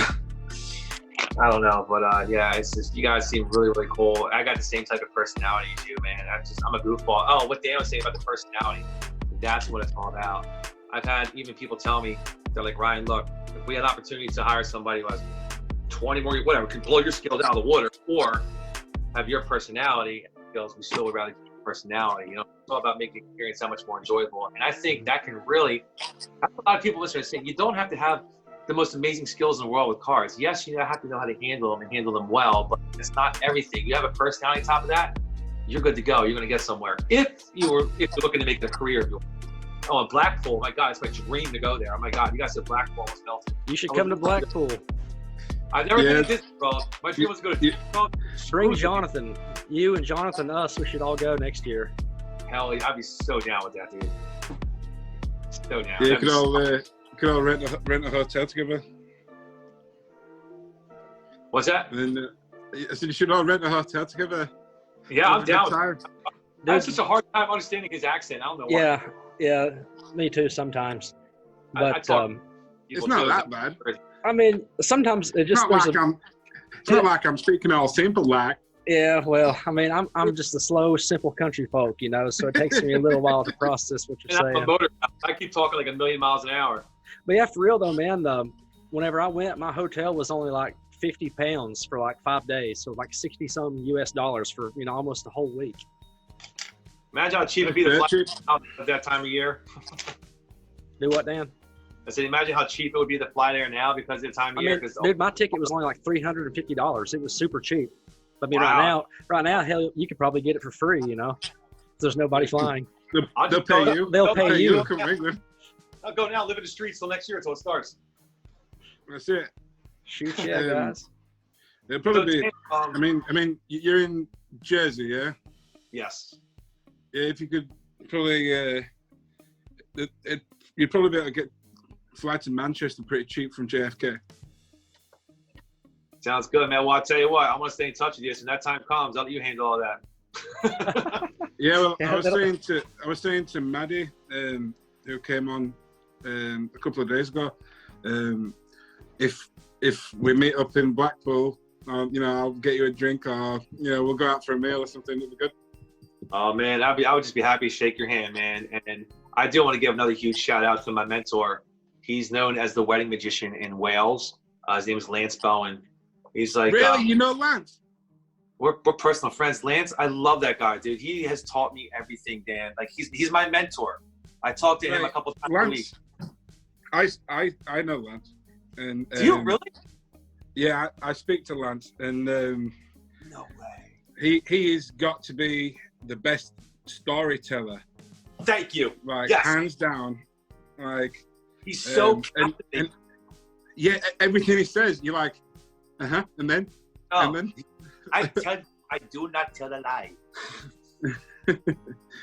I don't know, but yeah, it's just, you guys seem really, really cool. I got the same type of personality as you, man. I'm a goofball. Oh, what Dan was saying about the personality. That's what it's all about. I've had even people tell me, they're like, Ryan, look, if we had opportunities to hire somebody who has 20 more, whatever, could blow your skills out of the water, or have your personality, skills. We still would rather keep personality. You know, it's all about making the experience that much more enjoyable. And I think that can really, a lot of people listening are saying, you don't have to have the most amazing skills in the world with cars. Yes, you have to know how to handle them and handle them well, but it's not everything. You have a personality on top of that, you're good to go. You're going to get somewhere. If you're looking to make a career of yours. Oh, and Blackpool, my God, it's my dream to go there. Oh my God, you guys said Blackpool was melting. You should come to Blackpool. I've never been to Disney World. My dream was to go to Disney World. Bring Jonathan. You and Jonathan, us, we should all go next year. Hell yeah, I'd be so down with that, dude. So down. Yeah, could all rent a hotel together. What's that? And then, I said you should all rent a hotel together. Yeah, I'm down. I have such a hard time understanding his accent. I don't know why. Yeah, me too sometimes. But it's not that bad. I mean, sometimes it just it's not like I'm speaking all simple like. Yeah, well, I mean, I'm just a slow, simple country folk, you know, so it takes me a little while to process what you're saying. I'm a motor. I keep talking like 1,000,000 miles an hour. But yeah, for real though, man, whenever I went, my hotel was only like £50 for like 5 days, so like $60-some US for, you know, almost a whole week. Imagine how cheap it'd be to fly out at that time of year. Do what, Dan? I said, imagine how cheap it would be to fly there now because of the time of year. Dude, my ticket was only like $350. It was super cheap. I mean, right now, hell, you could probably get it for free, you know. There's nobody flying. They'll pay you. They'll pay you. I'll go now, live in the streets till next year, until it starts. That's it. Shoot, yeah, guys. It'll probably be. I mean, you're in Jersey, yeah. Yes. Yeah, if you could probably, you'd probably be able to get flights to Manchester pretty cheap from JFK. Sounds good, man. Well, I'll tell you what, I want to stay in touch with you. So when that time comes, I'll let you handle all that. Yeah, well, I was saying to Maddie, who came on a couple of days ago, if we meet up in Blackpool, you know, I'll get you a drink, or you know, we'll go out for a meal or something. It'll be good. Oh man, I would just be happy to shake your hand, man. And I do want to give another huge shout out to my mentor. He's known as the wedding magician in Wales. His name is Lance Bowen. He's like, really, you know Lance? We're personal friends. Lance, I love that guy, dude. He has taught me everything, Dan. Like he's my mentor. I talk to him a couple times a week. I know Lance. And do you really? Yeah, I speak to Lance, and no way. He has got to be the best storyteller. Thank you. Like yes. Hands down. Like he's so and yeah, everything he says, you're like, and then and then I do not tell a lie.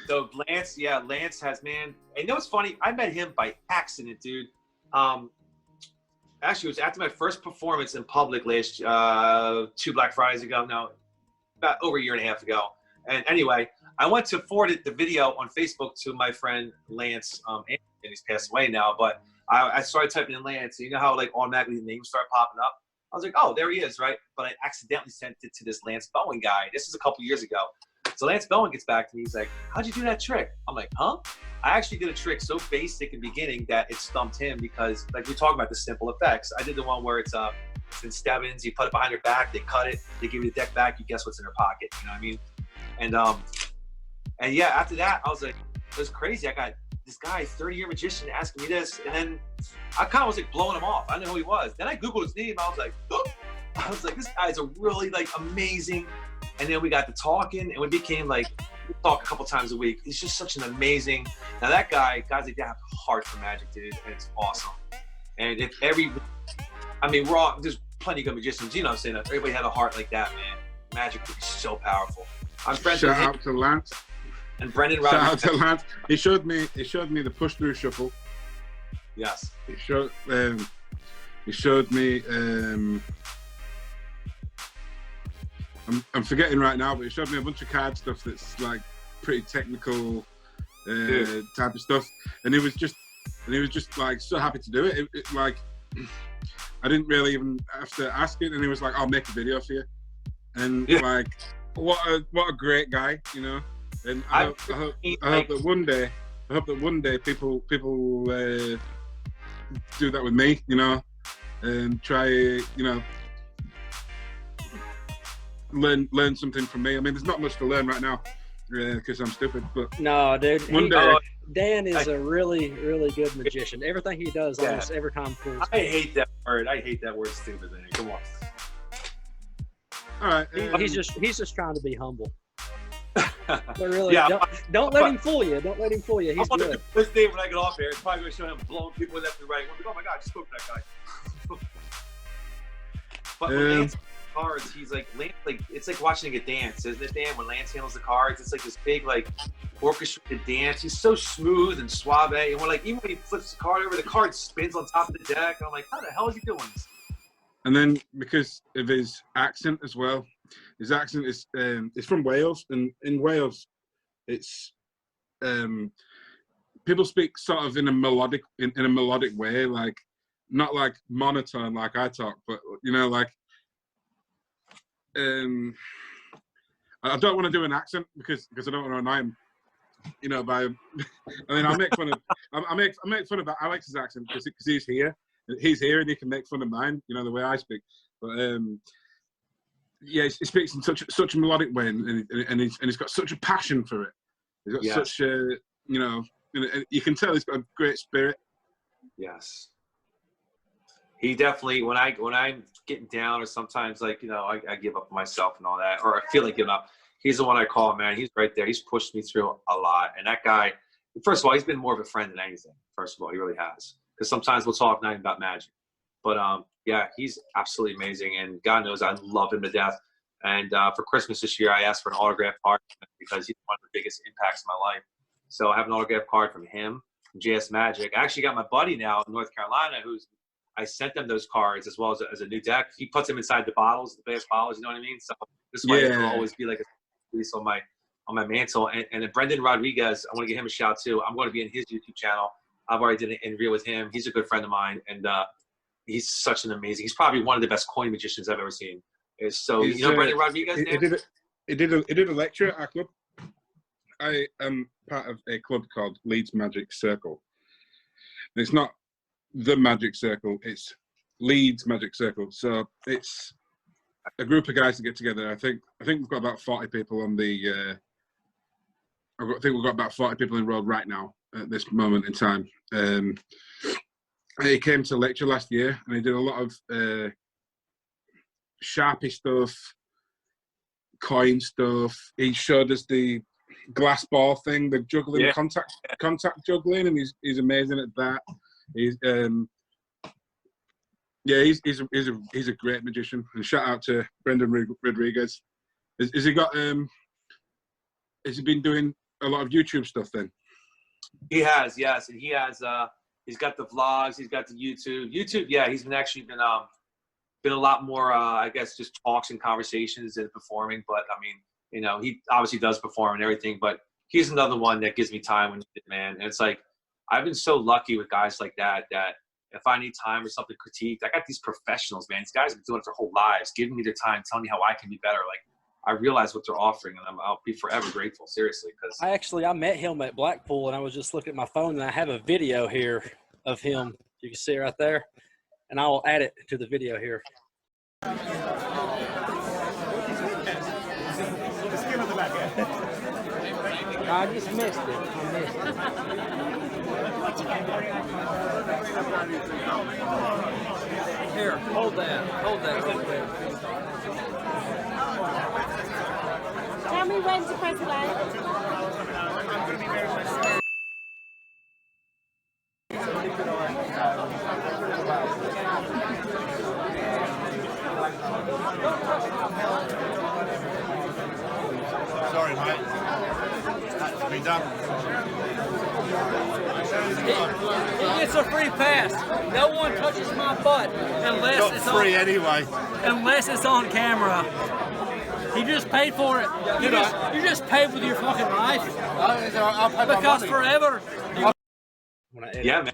So Lance has, man. And you know what's funny? I met him by accident, dude. Actually, it was after my first performance in public last 2 Black Fridays ago. No, about over a year and a half ago. And anyway, I went to forward the video on Facebook to my friend Lance. And he's passed away now. But I started typing in Lance. And you know how like automatically the names start popping up? I was like, oh, there he is, right? But I accidentally sent it to this Lance Bowen guy. This is a couple years ago. So Lance Bowen gets back to me. He's like, how'd you do that trick? I'm like, huh? I actually did a trick so basic in the beginning that it stumped him because, like, we're talking about the simple effects. I did the one where it's in Stebbins. You put it behind her back. They cut it. They give you the deck back. You guess what's in her pocket. You know what I mean? And yeah, after that, I was like, it was crazy. I got this guy, 30-year magician, asking me this. And then I kind of was like blowing him off. I didn't know who he was. Then I Googled his name. I was like, this guy's a really like amazing. And then we got to talking, and we became like, we talk a couple times a week. He's just such an amazing. Now that guys like that have a heart for magic, dude, and it's awesome. And if we're all, there's plenty of good magicians, you know what I'm saying? If everybody had a heart like that, man, magic would be so powerful. I'm friends with him. Shout out to Lance. And Brendan Shout out to Lance. He showed me the push through shuffle. Yes. He showed me. I'm forgetting right now, but he showed me a bunch of card stuff that's like pretty technical type of stuff, and he was just like so happy to do it. It like I didn't really even have to ask it, and he was like, "I'll make a video for you," and like what a great guy, you know. And I hope that one day people do that with me, you know, and try, you know. learn something from me. I mean, there's not much to learn right now because I'm stupid. But no, dude, one day, Dan is a really, really good magician. Everything he does, almost every time, proves. I hate that word. I hate that word, stupid. Man. Come on. All right. He's just trying to be humble. But really, don't let him fool you. Don't let him fool you. He's good. This day when I get off here, it's probably going to show him blowing people left and right. I'm like, oh my God, I just spoke to that guy. But when Lance cards, he's like, it's like watching a dance, isn't it, Dan? When Lance handles the cards, it's like this big, like, orchestrated dance. He's so smooth and suave. And we're like, even when he flips the card over, the card spins on top of the deck. And I'm like, how the hell is he doing this? And then because of his accent as well, his accent is from Wales, and in Wales, it's people speak sort of in a melodic way, like not like monotone like I talk, but you know, like I don't want to do an accent because I don't want to annoy him, you know. By I mean, I make fun of Alex's accent because he's here and he can make fun of mine, you know, the way I speak, but. Yeah, he speaks in such a melodic way, and he's got such a passion for it. He's got such a, you know, and you can tell he's got a great spirit. Yes, he definitely. When I'm getting down, or sometimes like, you know, I give up on myself and all that, or I feel like giving up. He's the one I call, man. He's right there. He's pushed me through a lot, and that guy. First of all, he's been more of a friend than anything. First of all, he really has. Because sometimes we'll talk not even about magic, but yeah, he's absolutely amazing, and God knows I love him to death. And for Christmas this year, I asked for an autograph card because he's one of the biggest impacts in my life. So I have an autograph card from him, from JS Magic. I actually got my buddy now in North Carolina, I sent them those cards as well as a new deck. He puts them inside the bottles, the glass bottles, you know what I mean? So this way it'll always be like a piece on my mantle. And then Brendan Rodriguez, I want to give him a shout too. I'm going to be in his YouTube channel. I've already did an interview with him. He's a good friend of mine, and he's such an amazing. He's probably one of the best coin magicians I've ever seen. So you know Brendan Rodriguez. He did a lecture at our club. I am part of a club called Leeds Magic Circle. And it's not the Magic Circle; it's Leeds Magic Circle. So it's a group of guys that get together. I think we've got about 40 people on the. I think we've got about 40 people enrolled right now at this moment in time. He came to lecture last year, and he did a lot of Sharpie stuff, coin stuff. He showed us the glass ball thing, the juggling, contact juggling, and he's amazing at that. He's a great magician. And shout out to Brendan Rodriguez. Has he got has he been doing a lot of YouTube stuff then? He has, yes, and he has. He's got the vlogs. He's got the YouTube. Yeah, he's been a lot more. I guess just talks and conversations and performing. But I mean, you know, he obviously does perform and everything. But he's another one that gives me time when man. And it's like I've been so lucky with guys like that. That if I need time or something critiqued, I got these professionals, man. These guys have been doing it their whole lives, giving me their time, telling me how I can be better. Like I realize what they're offering, and I'll be forever grateful. Seriously, because I met him at Blackpool, and I was just looking at my phone, and I have a video here of him. You can see it right there, and I will add it to the video here. I just missed it. Here, hold that real quick. Tell me when to press play. Sorry, mate. That's been done. He gets a free pass. No one touches my butt unless Not it's free on, anyway. Unless it's on camera. You just paid for it. You just paid with your fucking life. I'll pay Because forever. yeah, man.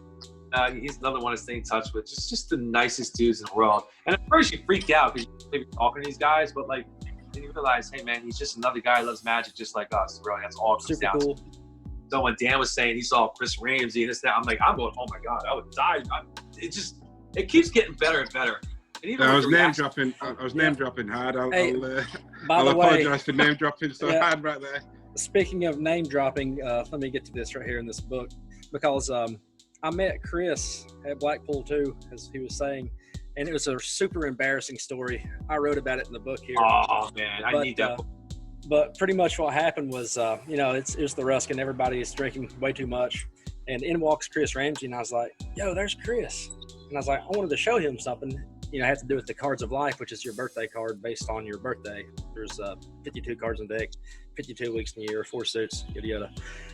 He's another one to stay in touch with. Just the nicest dudes in the world. And at first you freak out because you're maybe talking to these guys, but like then you realize, hey man, he's just another guy who loves magic just like us. Really, that's all it comes down to. So when Dan was saying he saw Chris Ramsey and this, that, I'm like, I'm going, oh my God, I would die. It keeps getting better and better. And even I with was the name reaction- dropping. I was name dropping hard. Hey, by I'll the way, apologize for name dropping so Yeah. hard right there. speaking of name dropping, let me get to this right here in this book, because I met Chris at Blackpool too, as he was saying, and it was a super embarrassing story. I wrote about it in the book here. Oh man, I need that. But pretty much what happened was, it was the Ruskin. Everybody is drinking way too much, and in walks Chris Ramsey, and I was like, "Yo, there's Chris," and I was like, I wanted to show him something. I have to do with the cards of life, which is your birthday card based on your birthday. There's 52 cards in the deck, 52 weeks in the year, 4 suits, yada yada.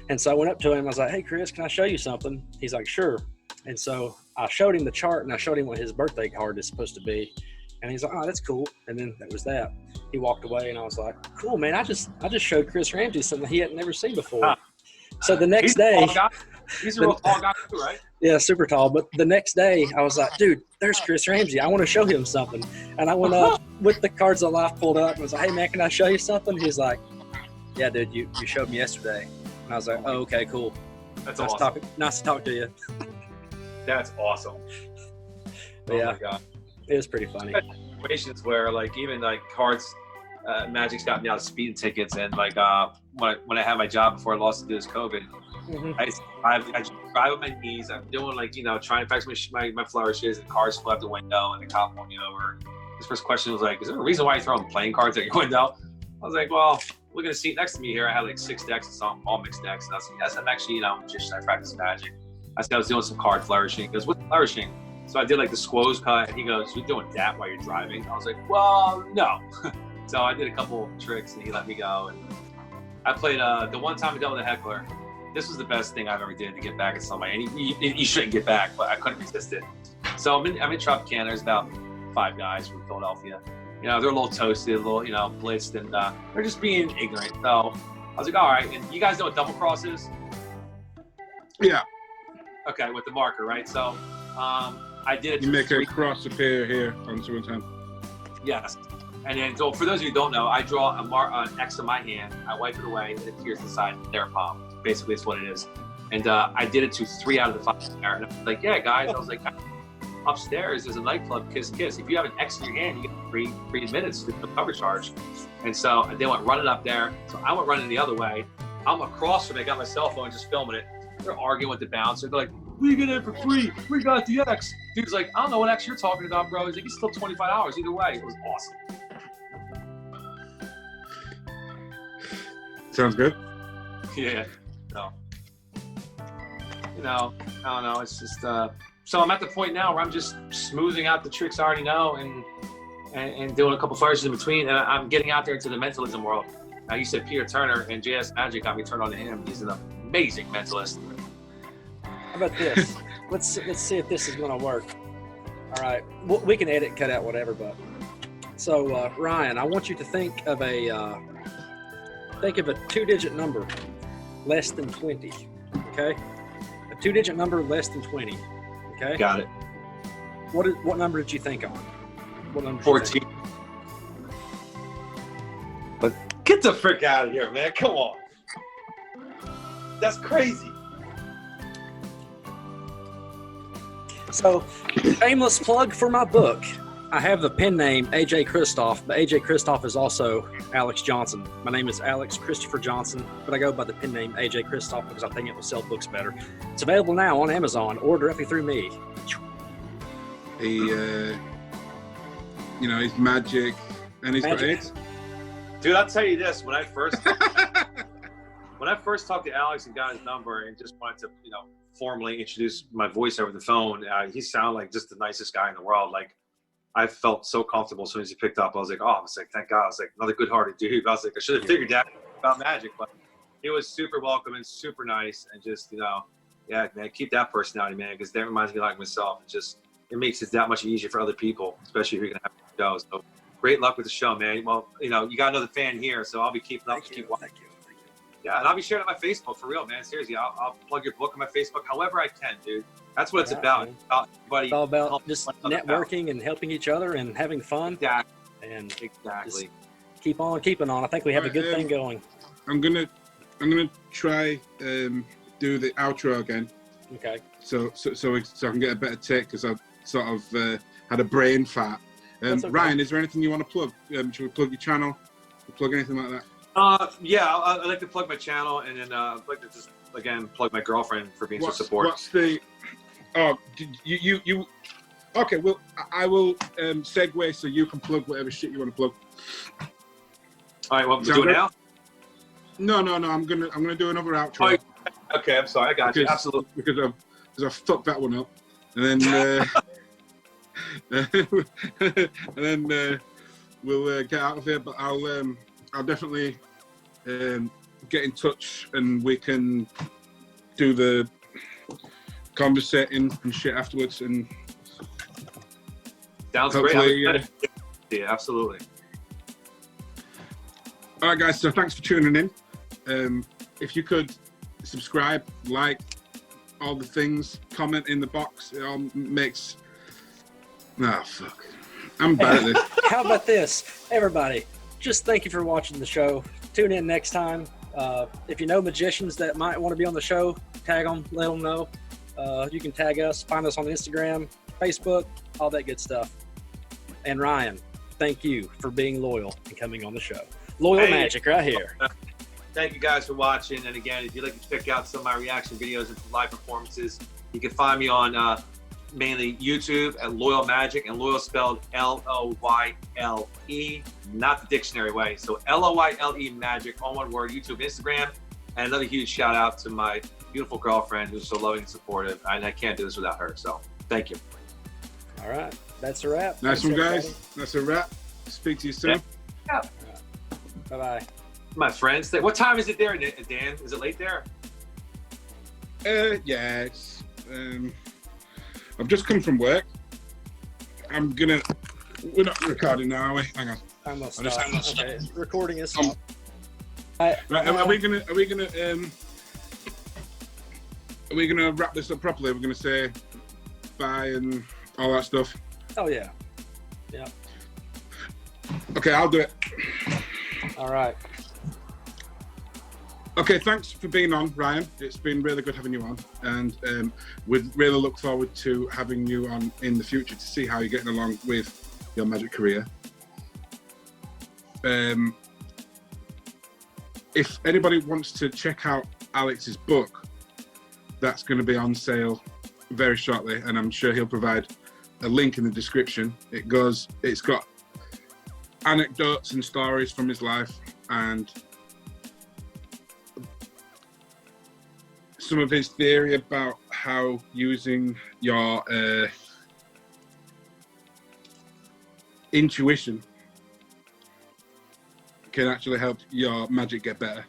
And so I went up to him. I was like, "Hey, Chris, can I show you something?" He's like, "Sure." And so I showed him the chart, and I showed him what his birthday card is supposed to be. And he's like, "Oh, that's cool." And then that was that. He walked away, and I was like, "Cool, man. I just showed Chris Ramsey something he had never seen before." So the next day, he's a real tall guy too, right? yeah, super tall. But the next day, I was like, "Dude, there's Chris Ramsey. I want to show him something." And I went up with the cards of life pulled up and was like, "Hey, man, can I show you something?" He's like, "Yeah, dude, you showed me yesterday." And I was like, "Oh, okay, cool. That's Nice awesome. nice to talk to you." That's awesome. But Oh yeah, my god. it was pretty funny. Situations where like even like cards, Magic's got me out of speeding tickets, and like when I had my job before I lost it to this COVID, Mhm. I drive on my knees. I'm doing like trying to fix my flourishes, and cars flew out the window, and the cop pulled me over. His first question was like, "Is there a reason why you're throwing playing cards at your window?" I was like, "Well, look at the seat next to me here. I had like 6 decks and some all mixed decks." And I was like, "Yes, I'm actually a magician. I practice magic." I said I was doing some card flourishing. He goes, "What's flourishing?" So I did like the squoze cut, and he goes, "You're doing that while you're driving?" I was like, "Well, no." So I did a couple tricks, and he let me go. And I played the one time I dealt with a heckler. This was the best thing I've ever did to get back at somebody. And you shouldn't get back, but I couldn't resist it. So I'm in Tropicana. There's about 5 guys from Philadelphia. They're a little toasted, a little, blitzed, and they're just being ignorant. So I was like, all right. And you guys know what double cross is? Yeah. Okay, with the marker, right? So I did it. You make a cross appear here on someone's hand. Yes. And then, so for those of you who don't know, I draw an X on my hand, I wipe it away, and it appears inside their palm. Basically, it's what it is. And I did it to 3 out of the 5 there. And I was like, yeah, guys. I was like, upstairs there's a nightclub, Kiss Kiss. If you have an X in your hand, you get free admittance to the cover charge. And so they went running up there. So I went running the other way. I'm across from it. I got my cell phone just filming it. They're arguing with the bouncer. They're like, "We get in for free. We got the X." Dude's like, "I don't know what X you're talking about, bro." He's like, "It's still $25 either way." It was awesome. Sounds good. Yeah. No. I don't know. It's just so I'm at the point now where I'm just smoothing out the tricks I already know and doing a couple flourishes in between, and I'm getting out there into the mentalism world. Now you said Peter Turner, and JS Magic got me turned on to him. He's an amazing mentalist. How about this? let's see if this is going to work. All right, we can edit and cut out whatever, but so Ryan, I want you to think of a 2-digit number less than 20. Okay, a 2-digit number less than 20. Okay, Got it. What number did you think on? What number? 14. But get the frick out of here, man! Come on, that's crazy. So, shameless plug for my book. I have the pen name AJ Kristoff, but AJ Kristoff is also Alex Johnson. My name is Alex Christopher Johnson, but I go by the pen name AJ Kristoff because I think it will sell books better. It's available now on Amazon or directly through me. He's magic, and he's got Magic. AIDS. Dude, I'll tell you this: when I first talked to Alex and got his number and just wanted to, formally introduce my voice over the phone, he sounded like just the nicest guy in the world. Like, I felt so comfortable as soon as he picked up. I was like, thank God. I was like, another good-hearted dude. I was like, I should have figured that about magic, but he was super welcoming, super nice, and just, yeah, man, keep that personality, man, because that reminds me like myself. It makes it that much easier for other people, especially if you're gonna have shows. So, great luck with the show, man. Well, you got another fan here, so I'll be keeping up. Thank you. Yeah, and I'll be sharing it on my Facebook for real, man. Seriously, I'll plug your book on my Facebook however I can, dude. That's what it's about. Man. It's It's all about just networking and helping each other and having fun. Exactly. And Exactly. just keep on keeping on. I think we have a good thing going. I'm gonna try do the outro again, Okay. so I can get a better take, because I sort of had a brain fart That's okay. Ryan, is there anything you want to plug? Should we plug your channel? Plug anything like that? Yeah, I'd like to plug my channel, and then I'd like to just again plug my girlfriend for being so supportive. What's the? Oh, you? Okay, well, I will segue so you can plug whatever shit you want to plug. All right, well, we'll do it now. No. I'm gonna do another outro. Oh, okay, I'm sorry. I got you. Absolutely. Because I fucked that one up, and then and then we'll get out of here. But I'll definitely get in touch, and we can do the conversating and shit afterwards. And sounds great. Yeah, absolutely. All right, guys. So thanks for tuning in. If you could subscribe, like, all the things, comment in the box. It all makes. Ah, fuck. I'm bad at this. How about this, everybody? Just thank you for watching the show. Tune in next time. If you know magicians that might want to be on the show, tag them, let them know. You can tag us, find us on Instagram, Facebook, all that good stuff. And Ryan, thank you for being loyal and coming on the show. Loyal Magic right here. Thank you guys for watching. And again, if you'd like to check out some of my reaction videos and live performances, you can find me on mainly YouTube at Loyle Magic, and Loyle spelled Loyle, not the dictionary way. So Loyle Magic, all one word, YouTube, Instagram. And another huge shout out to my beautiful girlfriend who's so loving and supportive. And I can't do this without her. So thank you. All right. That's a wrap. Nice one, guys. That's a wrap. Speak to you soon. Yeah. Bye-bye. My friends, what time is it there, Dan? Is it late there? Yeah, it's I've just come from work. We're not recording now, are we? Hang on. Almost. Okay. Recording is. Right, are we gonna wrap this up properly? We're gonna say bye and all that stuff. Oh yeah. Yeah. Okay, I'll do it. All right. Okay, thanks for being on, Ryan. It's been really good having you on, and we'd really look forward to having you on in the future to see how you're getting along with your magic career. If anybody wants to check out Alex's book, that's going to be on sale very shortly, and I'm sure he'll provide a link in the description. It's got anecdotes and stories from his life, and some of his theory about how using your intuition can actually help your magic get better.